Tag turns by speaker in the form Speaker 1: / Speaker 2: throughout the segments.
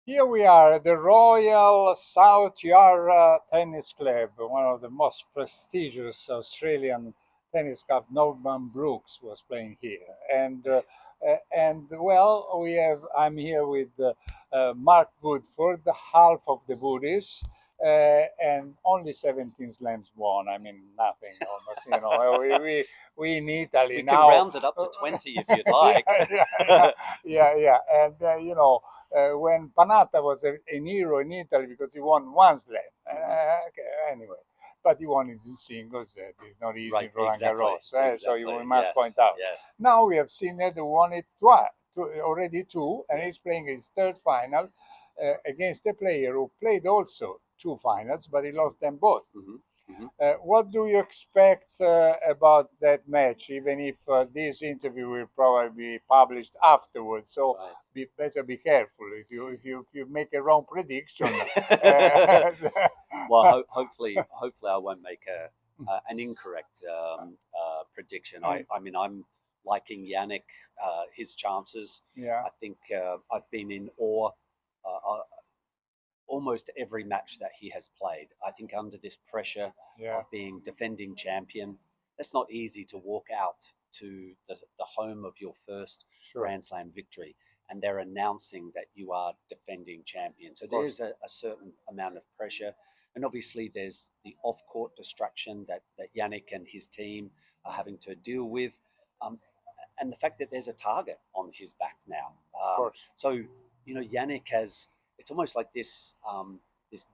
Speaker 1: Here we are at the Royal South Yarra Tennis Club, one of the most prestigious Australian tennis club. Norman Brooks was playing here, and well, we have. I'm here with Mark Woodforde, half of the Buddhists, and only 17 slams won. I mean, nothing almost. We in Italy
Speaker 2: We can
Speaker 1: now.
Speaker 2: round it up to 20 if you'd
Speaker 1: yeah,
Speaker 2: like.
Speaker 1: yeah. And when Panatta was an hero in Italy because he won one slam.
Speaker 2: Mhm.
Speaker 1: Okay, anyway, but he won it in singles. It's not easy in
Speaker 2: Right,
Speaker 1: Roland
Speaker 2: exactly,
Speaker 1: Garros, so we
Speaker 2: exactly.
Speaker 1: must point
Speaker 2: Yes,
Speaker 1: out.
Speaker 2: yes.
Speaker 1: Now we have seen that he won it twice, already two, and
Speaker 2: Yeah.
Speaker 1: he's playing his third final against a player who played also two finals, but he lost them both.
Speaker 2: hmm hmm
Speaker 1: What do you expect about that match, even if this interview will probably be published afterwards? So
Speaker 2: Right.
Speaker 1: better be careful if you make a wrong prediction.
Speaker 2: Well, hopefully I won't make an incorrect prediction.
Speaker 1: uh,
Speaker 2: I mean, I'm liking Yannick, his chances.
Speaker 1: yeah,
Speaker 2: I think I've been in awe almost every match that he has played. I think under this pressure
Speaker 1: yeah,
Speaker 2: of being defending champion, that's not easy to walk out to the home of your first
Speaker 1: sure,
Speaker 2: Grand Slam victory and they're announcing that you are defending champion. So
Speaker 1: of course,
Speaker 2: there's a certain amount of pressure. And obviously, there's the off court distraction that Yannick and his team are having to deal with. Um, and the fact that there's a target on his back now.
Speaker 1: of course,
Speaker 2: So, Yannick has it's almost like this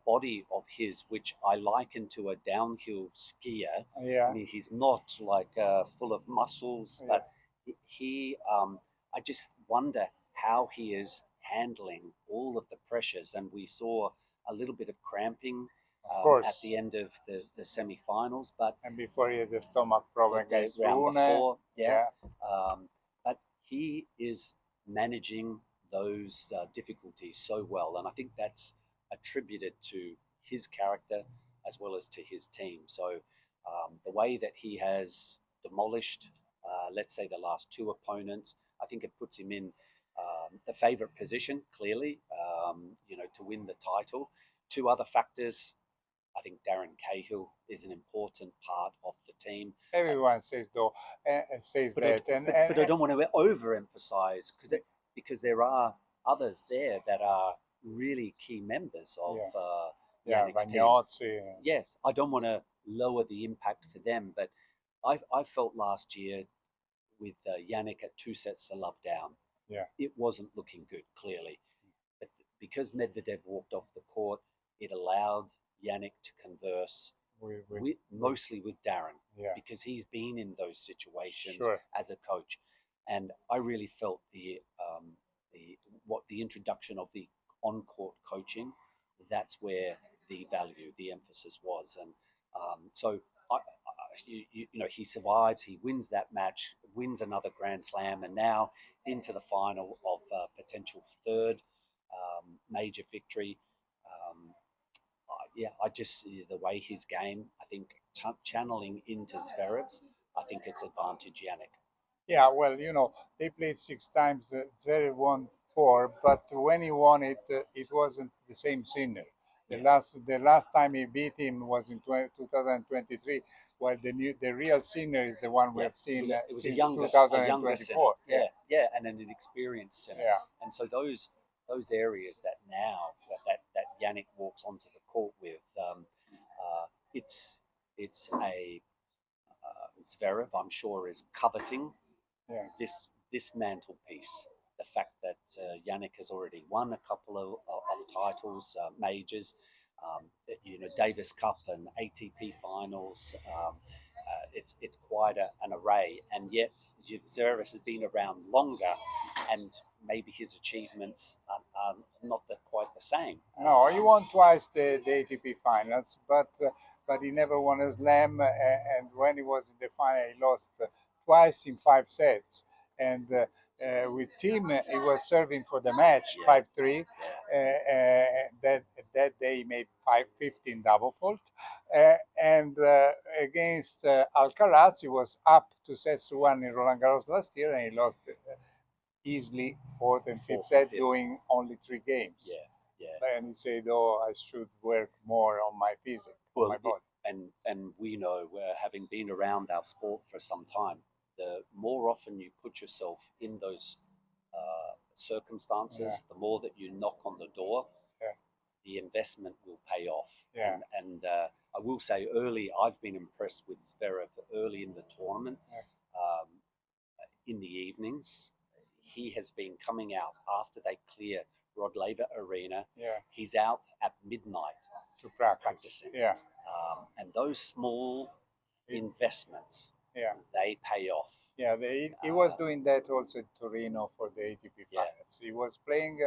Speaker 2: body of his, which I liken to a downhill skier. I
Speaker 1: yeah,
Speaker 2: mean, he's not like full of muscles,
Speaker 1: yeah,
Speaker 2: but he. I just wonder how he is handling all of the pressures, and we saw a little bit of cramping
Speaker 1: of
Speaker 2: at
Speaker 1: course.
Speaker 2: the end of the semi-finals, but
Speaker 1: And before he had the stomach problem
Speaker 2: the
Speaker 1: against
Speaker 2: round
Speaker 1: Rune,
Speaker 2: before, yeah.
Speaker 1: yeah,
Speaker 2: But he is managing those difficulties so well, and I think that's attributed to his character as well as to his team. So the way that he has demolished, let's say, the last two opponents, I think it puts him in the favourite position clearly, to win the title. Two other factors I think Darren Cahill is an important part of the team. Uh,
Speaker 1: everyone says though, says
Speaker 2: but
Speaker 1: that,
Speaker 2: I don't want to overemphasize because there are others there that are really key members of
Speaker 1: yeah, yeah,
Speaker 2: Yannick's team.
Speaker 1: Vagnozzi,
Speaker 2: Yes, I don't want to lower the impact for them, but I felt last year with Yannick at two sets to love down,
Speaker 1: yeah,
Speaker 2: it wasn't looking good clearly. But because Medvedev walked off the court, it allowed Yannick to converse
Speaker 1: we, we, we,
Speaker 2: mostly with Darren
Speaker 1: yeah,
Speaker 2: because he's been in those situations
Speaker 1: sure.
Speaker 2: as a coach, and I really felt the introduction of the on court coaching. That's where the value, the emphasis was, and so he survives, he wins that match, wins another Grand Slam, and now into the final of potential third major victory. Um, yeah, I just see the way his game, I think, channeling into Zverev's, I think it's advantage Yannick.
Speaker 1: Yeah, well, they played six times. Zverev won four, but when he won it, it wasn't the same sinner.
Speaker 2: Yes.
Speaker 1: The last time he beat him was in 2023, while the real sinner is the one we
Speaker 2: Yeah,
Speaker 1: have seen
Speaker 2: it was
Speaker 1: since
Speaker 2: a younger sinner.
Speaker 1: 2024. Yeah,
Speaker 2: Yeah, yeah, and an experienced sinner.
Speaker 1: yeah,
Speaker 2: And so those areas that now that Yannick walks onto the court with, it's a Zverev, I'm sure, is coveting
Speaker 1: yeah.
Speaker 2: this mantelpiece. The fact that Yannick has already won a couple of titles, majors, Davis Cup and ATP finals. It's quite an array, and yet Zverev has been around longer, and maybe his achievements are not quite the same.
Speaker 1: No, he won twice the ATP finals, but he never won a slam. And when he was in the final, he lost twice in 5 sets. And with team, he was serving for the match
Speaker 2: Yeah,
Speaker 1: 5-3.
Speaker 2: yeah.
Speaker 1: That day he made 5-15 double fault. And against Alcaraz, he was up 2 sets to 1 in Roland Garros last year, and he lost easily fourth and fifth
Speaker 2: Fourth and
Speaker 1: set,
Speaker 2: fifth.
Speaker 1: doing only 3 games.
Speaker 2: Yeah, Yeah.
Speaker 1: And he said, "Oh, I should work more on my physique, on
Speaker 2: Well,
Speaker 1: my body."
Speaker 2: and we know, having been around our sport for some time, the more often you put yourself in those
Speaker 1: Yeah,
Speaker 2: circumstances, the more that you knock on the door,
Speaker 1: yeah,
Speaker 2: the investment will pay off.
Speaker 1: yeah,
Speaker 2: And I will say, early, I've been impressed with Zverev early in the tournament.
Speaker 1: yeah,
Speaker 2: Um, in the evenings, he has been coming out after they clear Rod Laver Arena.
Speaker 1: yeah.
Speaker 2: He's out at midnight
Speaker 1: To practice.
Speaker 2: practicing.
Speaker 1: Yeah,
Speaker 2: And those small
Speaker 1: it,
Speaker 2: investments,
Speaker 1: yeah.
Speaker 2: they pay off.
Speaker 1: Yeah, he was
Speaker 2: Uh,
Speaker 1: doing that also in Torino for the ATP
Speaker 2: yeah,
Speaker 1: finals. He was playing,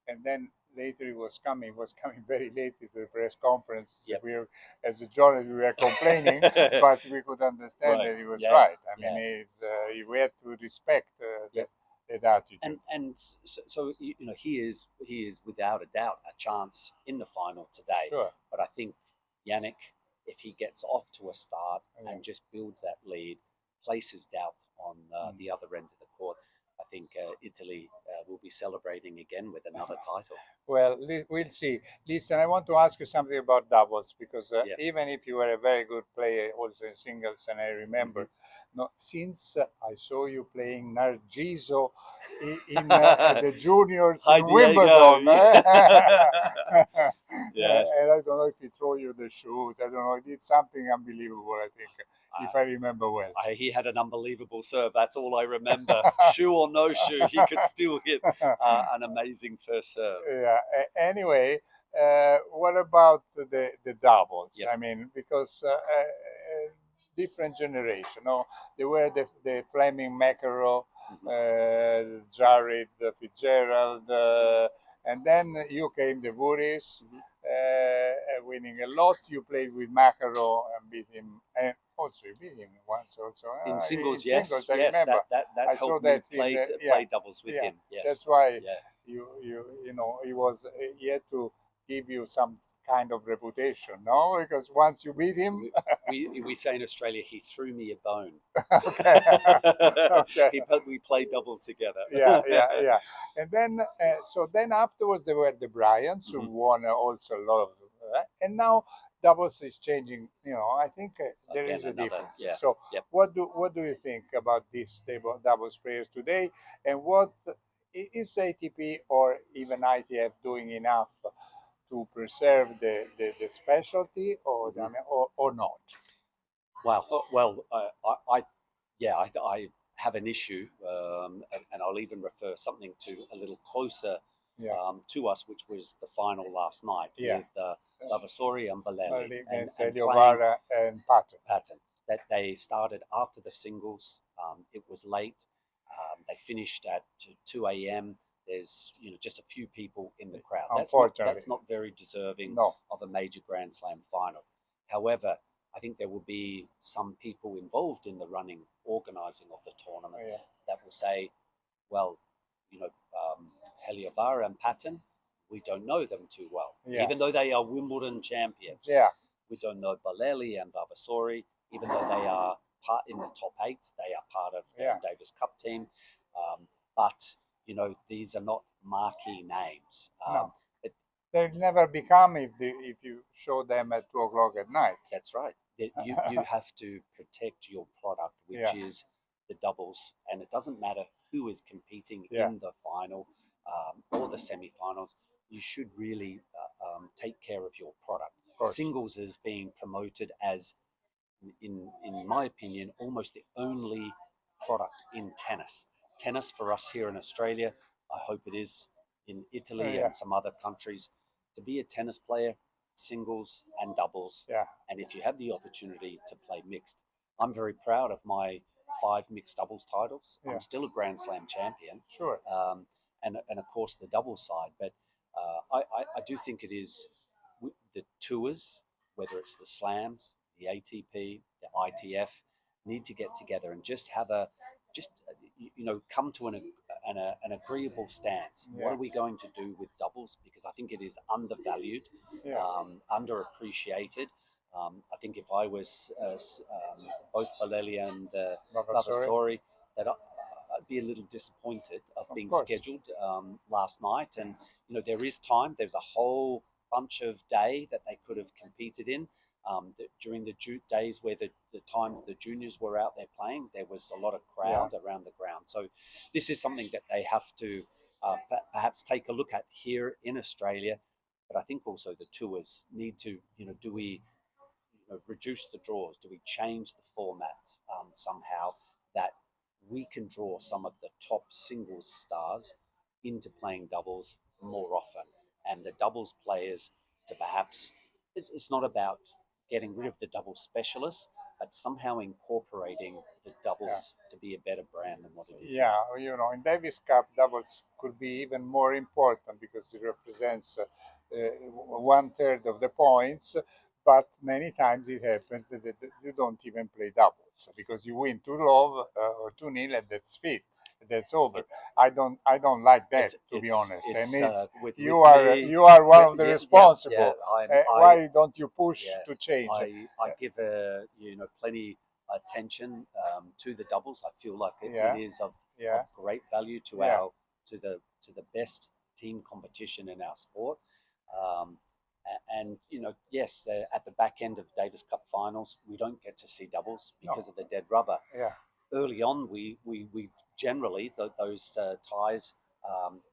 Speaker 1: and then later he was coming. He was coming very late to the press conference.
Speaker 2: yep.
Speaker 1: We, were, as a journalist, we were complaining, but we could understand
Speaker 2: Right.
Speaker 1: that he was
Speaker 2: Yeah.
Speaker 1: right. I mean,
Speaker 2: Yeah.
Speaker 1: we had to respect
Speaker 2: Yep.
Speaker 1: that attitude.
Speaker 2: And so he is without a doubt a chance in the final today.
Speaker 1: Sure.
Speaker 2: But I think Yannick, if he gets off to a start
Speaker 1: Yeah.
Speaker 2: and just builds that lead, places doubt on the other end of the court, I think Italy will be celebrating again with another title.
Speaker 1: Well, we'll see. Listen, I want to ask you something about doubles because
Speaker 2: Yeah.
Speaker 1: even if you were a very good player also in singles, and I remember, no, since I saw you playing Narciso at the juniors
Speaker 2: Hi,
Speaker 1: in
Speaker 2: Diego.
Speaker 1: Wimbledon,
Speaker 2: Yes.
Speaker 1: and I don't know if he threw you the shoes. I don't know. He did something unbelievable, I think, if I remember well.
Speaker 2: He had an unbelievable serve. That's all I remember. Shoe or no shoe, he could still hit an amazing first serve.
Speaker 1: Yeah. Anyway, what about the doubles?
Speaker 2: Yep.
Speaker 1: I mean, because different generation. No, they were the Fleming McEnroe, Jared Fitzgerald, and then you came the Woody's, winning a lot. You played with McEnroe and beat him, and also you beat him once. Also
Speaker 2: In
Speaker 1: in
Speaker 2: singles, yes,
Speaker 1: singles, I
Speaker 2: yes,
Speaker 1: remember.
Speaker 2: that
Speaker 1: I saw
Speaker 2: helped me
Speaker 1: that in the yeah.
Speaker 2: play doubles with
Speaker 1: Yeah,
Speaker 2: him. Yes,
Speaker 1: that's why
Speaker 2: yeah.
Speaker 1: you know he had to give you some kind of reputation, no? Because once you beat him,
Speaker 2: We say in Australia, he threw me a bone.
Speaker 1: okay, okay,
Speaker 2: We played doubles together.
Speaker 1: yeah, yeah, yeah. And then so then afterwards there were the Bryants who
Speaker 2: Mhm.
Speaker 1: won also a lot of, and now doubles is changing. You know, I think there
Speaker 2: Again,
Speaker 1: is a
Speaker 2: another,
Speaker 1: difference.
Speaker 2: yeah,
Speaker 1: So
Speaker 2: yep.
Speaker 1: what do you think about these doubles players today, and what is ATP or even ITF doing enough to preserve the specialty, or
Speaker 2: Mhm.
Speaker 1: or not?
Speaker 2: Wow. Well, yeah, I have an issue, and I'll even refer something to a little closer
Speaker 1: Yeah,
Speaker 2: to us, which was the final last night
Speaker 1: yeah.
Speaker 2: with Lavasori and Baleli,
Speaker 1: Against
Speaker 2: and playing
Speaker 1: Eliovara and Patton.
Speaker 2: pattern. That they started after the singles. It was late. They finished at 2 a.m. There's just a few people in the crowd.
Speaker 1: Unfortunately,
Speaker 2: That's not very deserving
Speaker 1: no.
Speaker 2: of a major Grand Slam final. However, I think there will be some people involved in the running, organising of the tournament
Speaker 1: Yeah,
Speaker 2: that will say, well, you know, Heliovara and Patton, we don't know them too well,
Speaker 1: yeah,
Speaker 2: even though they are Wimbledon champions.
Speaker 1: yeah,
Speaker 2: We don't know Baleli and Vavasori, even though they are part in the top eight. They are part of the
Speaker 1: yeah.
Speaker 2: Davis Cup team, but these are not marquee names.
Speaker 1: No,
Speaker 2: But
Speaker 1: they'll never become if you show them at 2 o'clock at night.
Speaker 2: that's right. You have to protect your product, which
Speaker 1: Yeah,
Speaker 2: is the doubles, and it doesn't matter who is competing
Speaker 1: yeah,
Speaker 2: in the final or the semi-finals. You should really take care of your product.
Speaker 1: of course.
Speaker 2: Singles is being promoted as, in my opinion, almost the only product in tennis. Tennis for us here in Australia, I hope it is in Italy
Speaker 1: Yeah,
Speaker 2: and some other countries. To be a tennis player, singles and doubles,
Speaker 1: yeah,
Speaker 2: and if you have the opportunity to play mixed, I'm very proud of my 5 mixed doubles titles.
Speaker 1: yeah.
Speaker 2: I'm still a Grand Slam champion,
Speaker 1: Sure.
Speaker 2: and of course the doubles side. But I do think it is the tours, whether it's the slams, the ATP, the ITF, need to get together and just have come to an agreeable stance. What
Speaker 1: Yeah,
Speaker 2: are we going to do with doubles? Because I think it is undervalued,
Speaker 1: yeah.
Speaker 2: underappreciated. I think if I was both Baleli and
Speaker 1: Vavasori.
Speaker 2: Lavasori, that be a little disappointed of being
Speaker 1: course.
Speaker 2: scheduled last night. And there is time. There's a whole bunch of day that they could have competed in. During the days where the times the juniors were out there playing, there was a lot of crowd around the ground. So this is something that they have to perhaps take a look at here in Australia. But I think also the tours need to, do we reduce the draws? Do we change the format somehow that we can draw some of the top singles stars into playing doubles more often, and the doubles players to perhaps it's not about getting rid of the double specialists, but somehow incorporating the doubles to be a better brand than what it is
Speaker 1: Yeah,
Speaker 2: now.
Speaker 1: in Davis Cup, doubles could be even more important because it represents 1/3 of the points. But many times it happens that you don't even play doubles because you win 2-love or 2-0, and that's it. That's over.
Speaker 2: It,
Speaker 1: I don't like that, to be
Speaker 2: it's
Speaker 1: honest. And
Speaker 2: it's with
Speaker 1: you are
Speaker 2: me.
Speaker 1: you are one of the
Speaker 2: Yes, yeah.
Speaker 1: responsible. Why don't you push
Speaker 2: Yeah,
Speaker 1: to change?
Speaker 2: I give plenty attention to the doubles. I feel like it
Speaker 1: Yeah,
Speaker 2: is of
Speaker 1: yeah,
Speaker 2: great value to
Speaker 1: yeah.
Speaker 2: our to the best team competition in our sport. Um, and yes, at the back end of Davis Cup finals, we don't get to see doubles
Speaker 1: No,
Speaker 2: because of the dead rubber.
Speaker 1: yeah,
Speaker 2: Early on, we generally those ties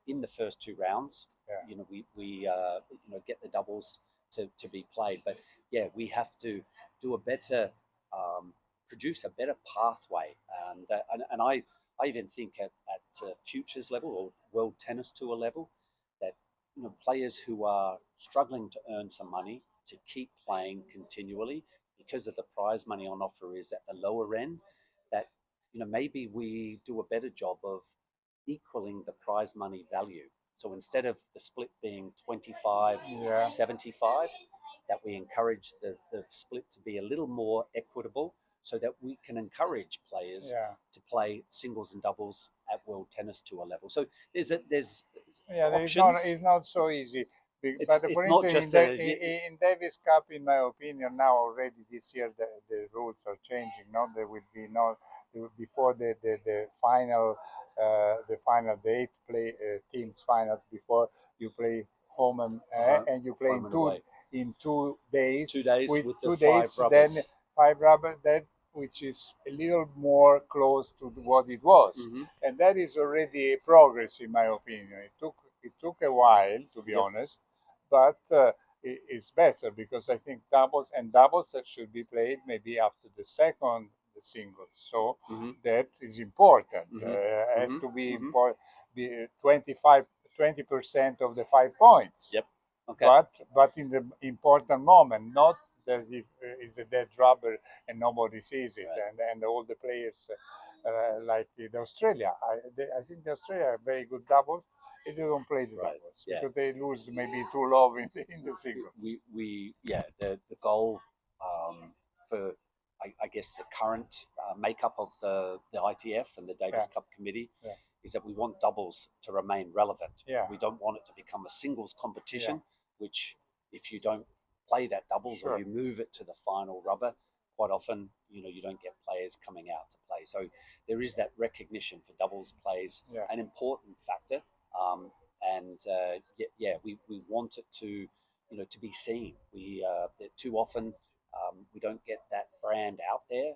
Speaker 2: in the first two rounds,
Speaker 1: yeah.
Speaker 2: we get the doubles to be played. But yeah, we have to do a better, um, produce a better pathway, and I even think at futures level or world tennis tour level that players who are struggling to earn some money to keep playing continually because of the prize money on offer is at the lower end, that maybe we do a better job of equaling the prize money value. So instead of the split being 25,
Speaker 1: Yeah,
Speaker 2: 75, that we encourage the split to be a little more equitable so that we can encourage players
Speaker 1: yeah,
Speaker 2: to play singles and doubles at world tennis tour level. So there's
Speaker 1: yeah.
Speaker 2: options.
Speaker 1: It's not so easy. But for
Speaker 2: It's not
Speaker 1: instance,
Speaker 2: just a
Speaker 1: in Davis Cup, in my opinion, now already this year the rules are changing. No, there will be no before the final, the eight play teams finals before you play home and you play
Speaker 2: home and away.
Speaker 1: in 2 days
Speaker 2: 2 days
Speaker 1: with
Speaker 2: with the
Speaker 1: two
Speaker 2: five
Speaker 1: days then
Speaker 2: rubbers.
Speaker 1: five rubber that which is a little more close to what it was,
Speaker 2: Mm-hmm.
Speaker 1: and that is already a progress in my opinion. It took a while, to be
Speaker 2: Yep.
Speaker 1: honest, but it's better because I think doubles that should be played maybe after the singles. So
Speaker 2: Mm-hmm.
Speaker 1: that is important.
Speaker 2: Mm-hmm.
Speaker 1: Has
Speaker 2: Mm-hmm.
Speaker 1: to be
Speaker 2: Mm-hmm.
Speaker 1: important. Be 25, 20% of the 5 points.
Speaker 2: Yep. Okay.
Speaker 1: But in the important moment, not that if it's a dead rubber and nobody sees it,
Speaker 2: Right.
Speaker 1: and all the players like in Australia. I think the Australia are very good doubles. They don't play the
Speaker 2: Right.
Speaker 1: doubles
Speaker 2: Yeah.
Speaker 1: because they lose maybe 2-love in the singles.
Speaker 2: We yeah, the goal for I guess the current makeup of the ITF and the
Speaker 1: Yeah,
Speaker 2: Davis Cup committee
Speaker 1: yeah,
Speaker 2: is that we want doubles to remain relevant.
Speaker 1: yeah,
Speaker 2: We don't want it to become a singles
Speaker 1: yeah.
Speaker 2: competition, which if you don't play that doubles or
Speaker 1: Sure.
Speaker 2: you move it to the final rubber, quite often you don't get players coming out to play. So there is that recognition for doubles plays
Speaker 1: Yeah,
Speaker 2: an important factor. And yeah, we want it to to be seen. We too often we don't get that brand out there.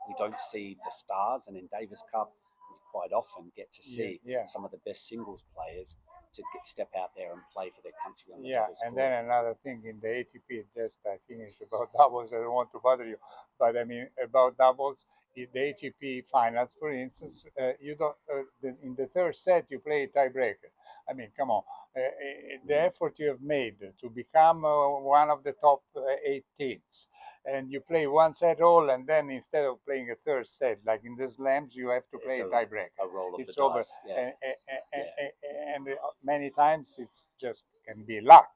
Speaker 2: We don't see the stars, and in Davis Cup, we quite often get to
Speaker 1: yeah,
Speaker 2: see
Speaker 1: yeah.
Speaker 2: some of the best singles players to step out there and play for their country on the
Speaker 1: Yeah,
Speaker 2: doubles
Speaker 1: and
Speaker 2: court.
Speaker 1: then another thing in the ATP, just I finished about doubles. I don't want to bother you, but I mean about doubles in the ATP finals, for instance, you don't in the third set you play a tiebreaker. I mean, come on, the
Speaker 2: Mm.
Speaker 1: effort you have made to become one of the top eight teams, and you play one set all, and then instead of playing a third set like in the slams, you have to
Speaker 2: It's
Speaker 1: play a tiebreaker.
Speaker 2: a roll of the
Speaker 1: It's over,
Speaker 2: dice. Yeah,
Speaker 1: and,
Speaker 2: yeah.
Speaker 1: many times it's just can be luck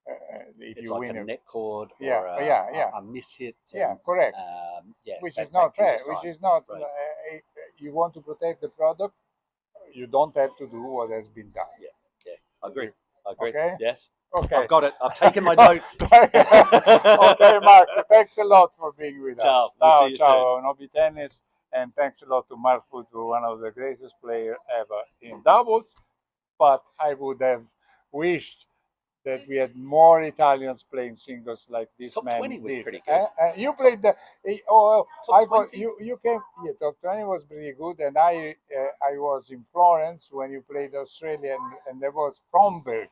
Speaker 1: if
Speaker 2: It's
Speaker 1: you
Speaker 2: like a
Speaker 1: win it.
Speaker 2: net cord
Speaker 1: Yeah,
Speaker 2: or
Speaker 1: yeah, yeah,
Speaker 2: a mishit,
Speaker 1: yeah,
Speaker 2: and
Speaker 1: correct.
Speaker 2: yeah,
Speaker 1: Which is
Speaker 2: that
Speaker 1: not
Speaker 2: can
Speaker 1: fair. Which
Speaker 2: decide.
Speaker 1: is not.
Speaker 2: Right.
Speaker 1: You want to protect the product, you don't have to do what has been done.
Speaker 2: Yeah, yeah. I agree. I agree.
Speaker 1: Okay.
Speaker 2: Yes.
Speaker 1: Okay.
Speaker 2: I've got it. I've taken my notes.
Speaker 1: Okay, Mark. Thanks a lot for being with us.
Speaker 2: Ciao. We'll see
Speaker 1: Ciao,
Speaker 2: you soon.
Speaker 1: ciao. Nobi tennis. And thanks a lot to Mark Woodforde, one of the greatest players ever in doubles. But I would have wished that we had more Italians playing singles like this
Speaker 2: Top
Speaker 1: man
Speaker 2: 20 was
Speaker 1: did.
Speaker 2: pretty good.
Speaker 1: You
Speaker 2: Top,
Speaker 1: played the oh,
Speaker 2: top
Speaker 1: I thought
Speaker 2: 20?
Speaker 1: you came. Yeah, top 20 was pretty good, and I was in Florence when you played Australia, and there was Fromberg,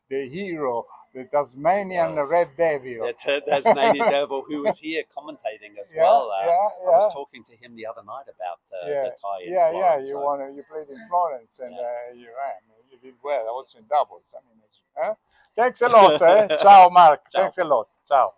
Speaker 1: the hero, the Tasmanian
Speaker 2: Yes.
Speaker 1: Red Devil.
Speaker 2: The Tasmanian Devil, who was here commentating as
Speaker 1: Yeah,
Speaker 2: well.
Speaker 1: yeah,
Speaker 2: I was
Speaker 1: yeah.
Speaker 2: talking to him the other night about
Speaker 1: Yeah,
Speaker 2: the tie in
Speaker 1: yeah.
Speaker 2: Florence.
Speaker 1: You
Speaker 2: So,
Speaker 1: won. You played in Florence, and
Speaker 2: yeah.
Speaker 1: I mean, you did well. Also in doubles. I mean, thanks a lot. Ciao, Mark.
Speaker 2: Ciao.
Speaker 1: Thanks a lot. Ciao.